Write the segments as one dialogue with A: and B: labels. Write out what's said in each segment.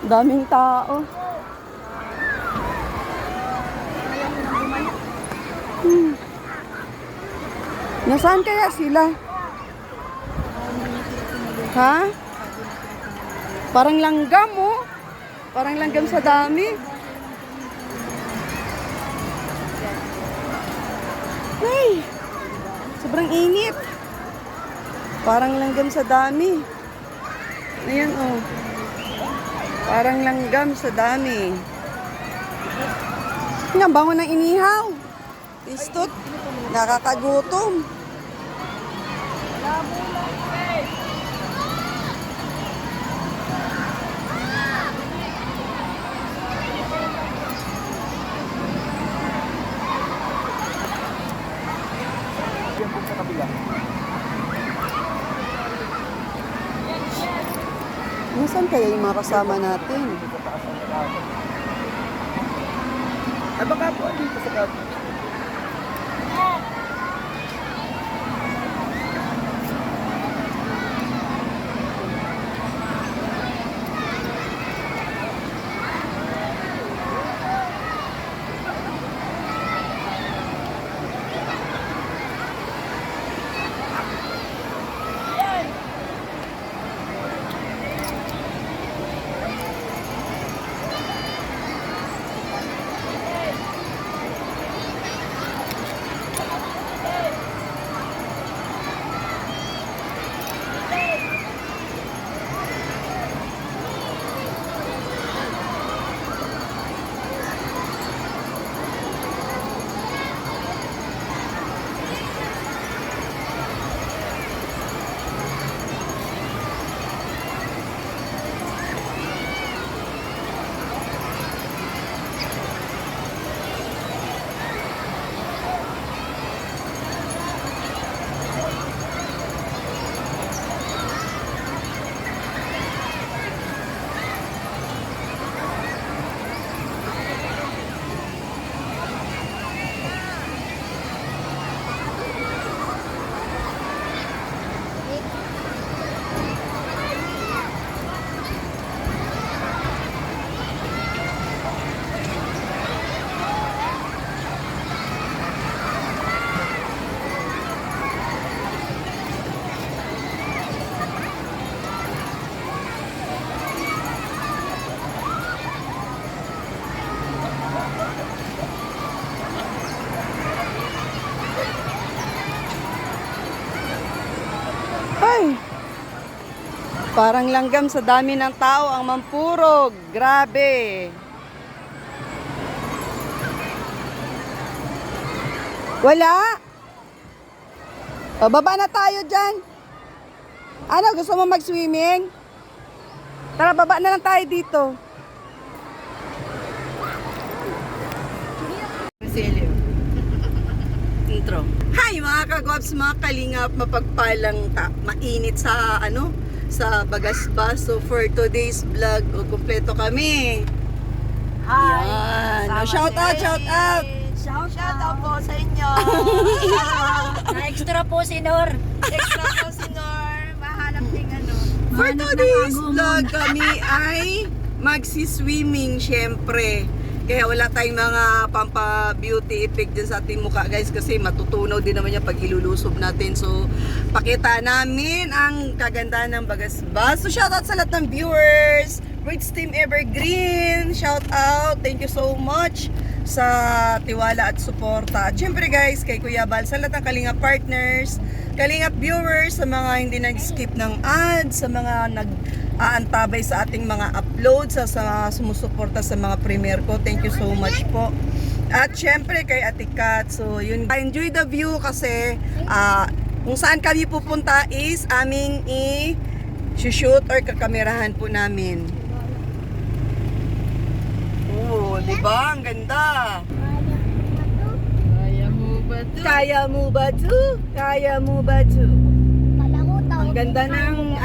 A: Daming tao. Nasaan kaya sila? Ha? Parang langgam, oh. Parang langgam sa dami. Ay! Sobrang init. Parang langgam sa dami. Ayan, oh. Parang langgam sa dami. Nga, bango ng inihaw. Tistot. Nakakagutom. Nasaan kaya yung mga kasama natin?
B: Ay, baka po dito sa gabi.
A: Ay! Parang langgam sa dami ng tao ang mampurog. Grabe. Wala? O, baba na tayo dyan. Ano, gusto mo mag-swimming? Tara, baba na lang tayo dito. Intro. Hi mga kagwaps, mga kalingap, mapagpalang mainit sa sa Bagasbas. So for today's vlog, kumpleto kami.
C: Hi!
A: Yan. Shout out, shout out!
C: Shout out po sa inyo! Na-extra po si Nor. Extra po si Nor. Mahanap din
A: For today's vlog, kami ay magsi-swimming syempre. Kaya wala tayong mga pampa-beauty effect dyan sa ating mukha guys, kasi matutunaw din naman yan pag ilulusob natin. So, pakita namin ang kagandahan ng Bagasbas. So, shoutout sa lahat ng viewers. Great Team Evergreen. Shoutout. Thank you so much sa tiwala at suporta. At syempre guys, kay Kuya Bal, sa lahat ng Kalingap partners, Kalingap viewers, sa mga hindi nag-skip ng ads, sa mga nag-aantabay sa ating mga uploads, sa sumusuporta sa mga premiere ko. Thank you so much po. At syempre kay Ate Kat. So yun, enjoy the view kasi kung saan kami pupunta is aming i-shoot or kakamerahan po namin. Oh, di ba? Ang ganda.
C: Kaya mo ba to?
A: Kaya mo ba to? Kaya mo ba to? Ang ganda ng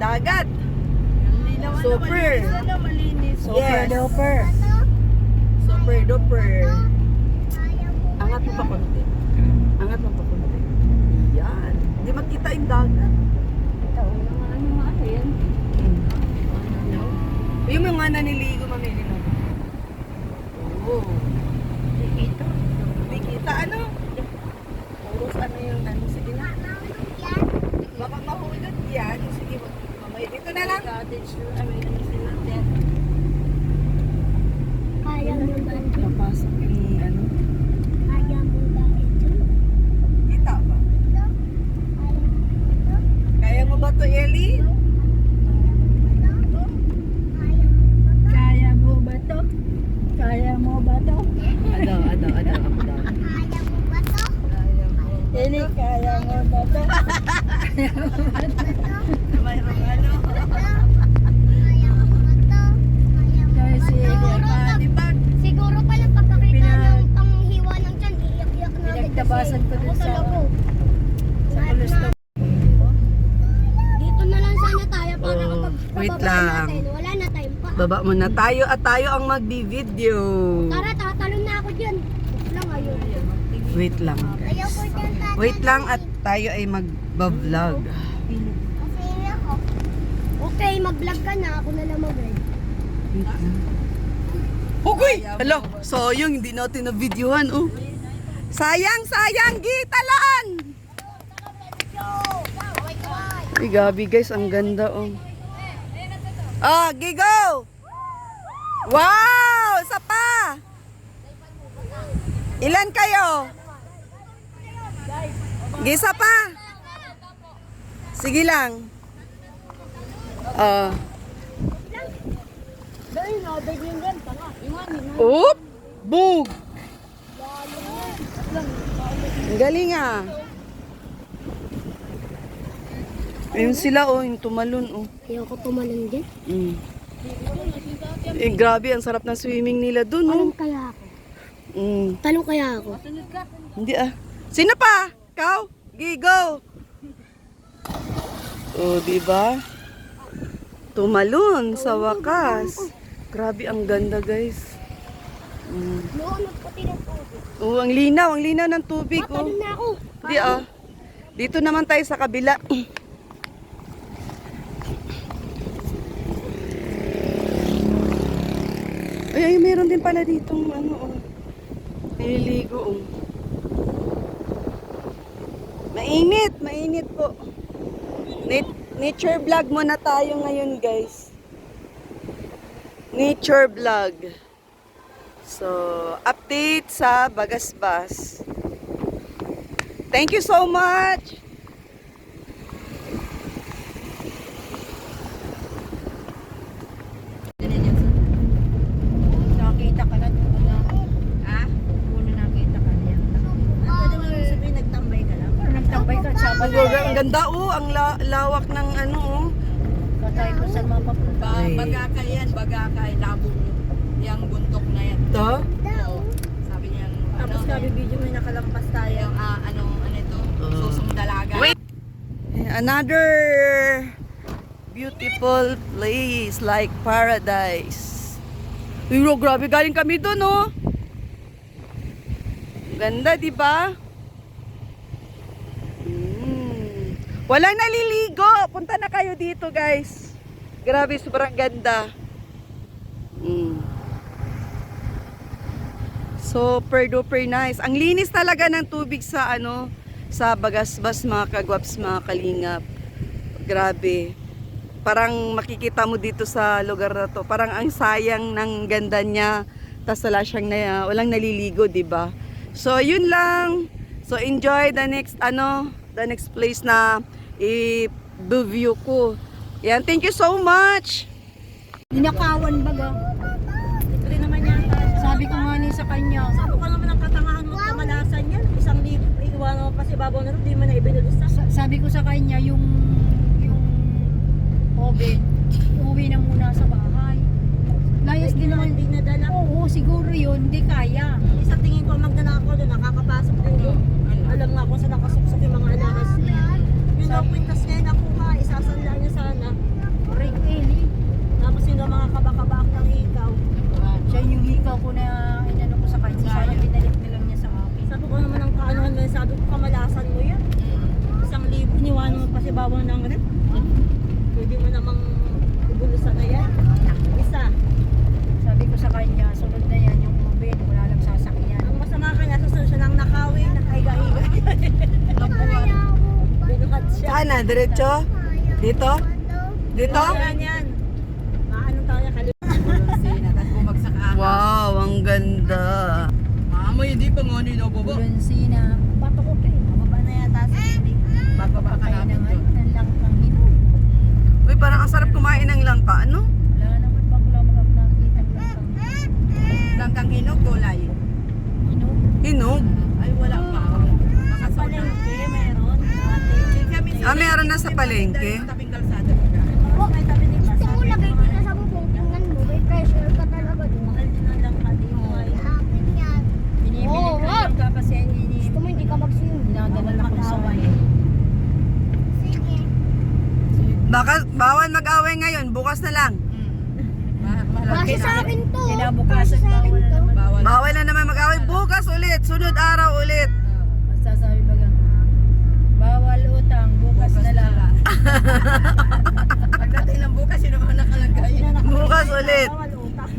A: dagat. Super.
C: Malinis.
A: Yes.
C: Duper.
A: Super duper. Angat mo pa konti. Angat mo pa konti. Yan. Hindi makita yung dagat.
C: Ito, yung yan.
A: Yung mga naniligo, mamili mo. Oo. Hindi kita, ano? Puros ano yung ano, sige na. Baka mahulog yan. Sige, mamaya dito na lang.
D: Kaya mo ba ito?
A: Papasok yung ano.
D: Kaya mo ba ito?
A: Kita ba? Kaya mo ba to, Ellie?
D: Kaya mo ba to? Kaya mo ba to?
A: Ano, ako daw.
D: Kaya mo ba to? Ini kaya mo ba to?
A: Mayroong ano.
D: Kaya mo ba to? Kasi siguro pala pagkakita ng panghiwa ng tiyan, iyak-iyak na. Pinagtabasan ko dun sa kolestro. Dito na lang sana tayo para
A: Oh,
D: kapag
A: wait
D: pababa
A: lang.
D: natin, wala na tayong pa.
A: Baba muna tayo at tayo ang magbi-video.
D: Tara, tatalon na ako dyan. Lang ayun.
A: Wait lang.
D: Ayaw ko dyan tatalon.
A: Wait lang at tayo ay mag-vlog.
D: Kasi ako. Okay, mag-vlog ka na. Ako na lang mag-vlog.
A: Wait lang. Hugoy! Hala, sayang, hindi natin na-videohan, oh. Sayang, gitalaan! Ay, gabi guys, ang ganda, oh. Ah, gigo! Wow! Isa pa! Ilan kayo? Gisa pa? Sige lang. Ah.
D: Dahil na, big yung gan. Tanga, iwanin na.
A: Oop! Bug! Ang galing ah. Ayun sila oh, yung tumalon oh.
D: Ayaw ko tumalon dyan.
A: Mm. Eh grabe, ang sarap ng swimming nila dun oh.
D: Talong kaya ako.
A: Mm.
D: Talong kaya ako.
A: Hindi ah. Sino pa? Ikaw? Gigo! Oh, di ba? Tumalon sa wakas. Grabe, ang ganda guys. Mm.
D: Noon, nagputi ng tubig.
A: Oh, ang linaw ng tubig oh.
D: Talon na ako.
A: Di ah. Dito naman tayo sa kabila. Ay, meron din pala ditong ano oh. Nililigo oh. Mainit po. Nature vlog muna tayo ngayon, guys. Nature vlog. So, update sa Bagasbas. Thank you so much.
C: Nakita ka na doon na. Ha? Una nakita ka niya. Pwede mo rin sabihin nagtambay ka lang. Parang nagtambay ka sa
A: Ang ganda oh, ang lawak ng ano oh.
C: Katay ko sa mga papunta.
A: Ay.
C: Bagakay yan, bagakay. Labong yung buntok na yan.
A: Ito.
C: Oo. Sabi niya,
D: Tapos
C: ano,
D: sabi video may nakalampas tayo.
C: yung ano ito, susong dalaga.
A: Wait. Another beautiful place like paradise. Uy, bro, grabe galing kami doon, oh. Ganda, di ba? Walang naliligo. Punta na kayo dito, guys. Grabe, sobrang ganda. Super duper nice. Ang linis talaga ng tubig sa ano, sa Bagasbas, mga kagwaps, mga kalingap. Grabe. Parang makikita mo dito sa lugar na to. Parang ang sayang ng ganda niya. Tas wala siyang walang naliligo, 'di ba? So yun lang. So enjoy the next place na i-review ko. Yan, thank you so much.
D: Ninakawan baga.
C: Ito rin naman yata.
D: Sabi ko nga ni sa kanya.
C: Sabi ko naman ang katangahan mo at kamalasan yan. 1,000 iwanan mo pa si babaw na rin, di mo na ibinulista.
D: Sabi ko sa kanya yung Oben, uwi na muna sa bahay. Layas din naman.
C: Hindi nadala.
D: Oo, siguro yun, hindi kaya.
C: Isa tingin ko magdala ako doon, nakakapasok din doon. Alam nga kung saan nakasuksok yung mga alahas niya. Yung daw pintas niya nakuha, isasanla niya sana.
D: Correct, Eli.
C: Tapos yung daw mga kabakabak ng hikaw.
D: Siya yung hikaw ko na inano ko sa kanya. Sana pinalik na lang niya sa akin.
C: Sabi ko naman ang kaanohan mo, sabi ko kamalasan mo yan. 1,000, iniwanan mo pa si bawang ng rep. Pwede mo namang ibulusan na yan. Isa isa.
E: Sabi ko sa kanya, sunod na yan yung mabin, wala lang sasakyan.
C: Ang masama kanya, susunod siya ng nakawin, nakahiga-higa. Binuhat siya.
A: Saan na? Diretso? Dito? Dito?
C: Yan. Maano tayo niya kalimutan.
A: Wow, ang ganda.
B: Mama, hindi pa nga nino baba.
E: Bulonsina,
C: Bato ko to eh. Mababa na yata sa hindi.
B: Bababa ka
E: kaya
B: namin
E: naman,
B: doon.
E: ang lang ng hinog.
A: Uy, parang ang sarap kumain ng langka, ano?
E: Wala naman bakla makakita ng lang
B: Langkang hinog, gulay.
E: hinog.
A: Hinog.
B: Ay, wala pa.
C: Palengke, meron.
A: Meron na sa palengke.
B: Tabing kalsada.
C: May tabi din
D: Gusto mo lagay dito sa bubong, tingnan mo, may pressure ka talaga doon.
C: Mahal din ang langka dito ay.
D: Akin yan.
E: Binibili
D: Oo,
E: ko
D: wag.
E: lang ka kasi
D: Gusto mo hindi ka mag-swim.
E: ginagalan ako sa way.
D: Sige.
A: Baka, bawal mag-away ngayon, bukas na lang.
D: Kasi sa akin to.
E: Kinabukasan
D: Kasi sa akin
E: bawal na
D: to.
E: naman.
B: Bawal.
A: Bawal na naman mag-away, bukas ulit, sunod araw ulit.
E: Masasabi ba gang, bawal utang, bukas na lang.
B: Pagdating ng bukas, yun naman nakalagay.
A: Bukas ulit.
C: Bawal utang.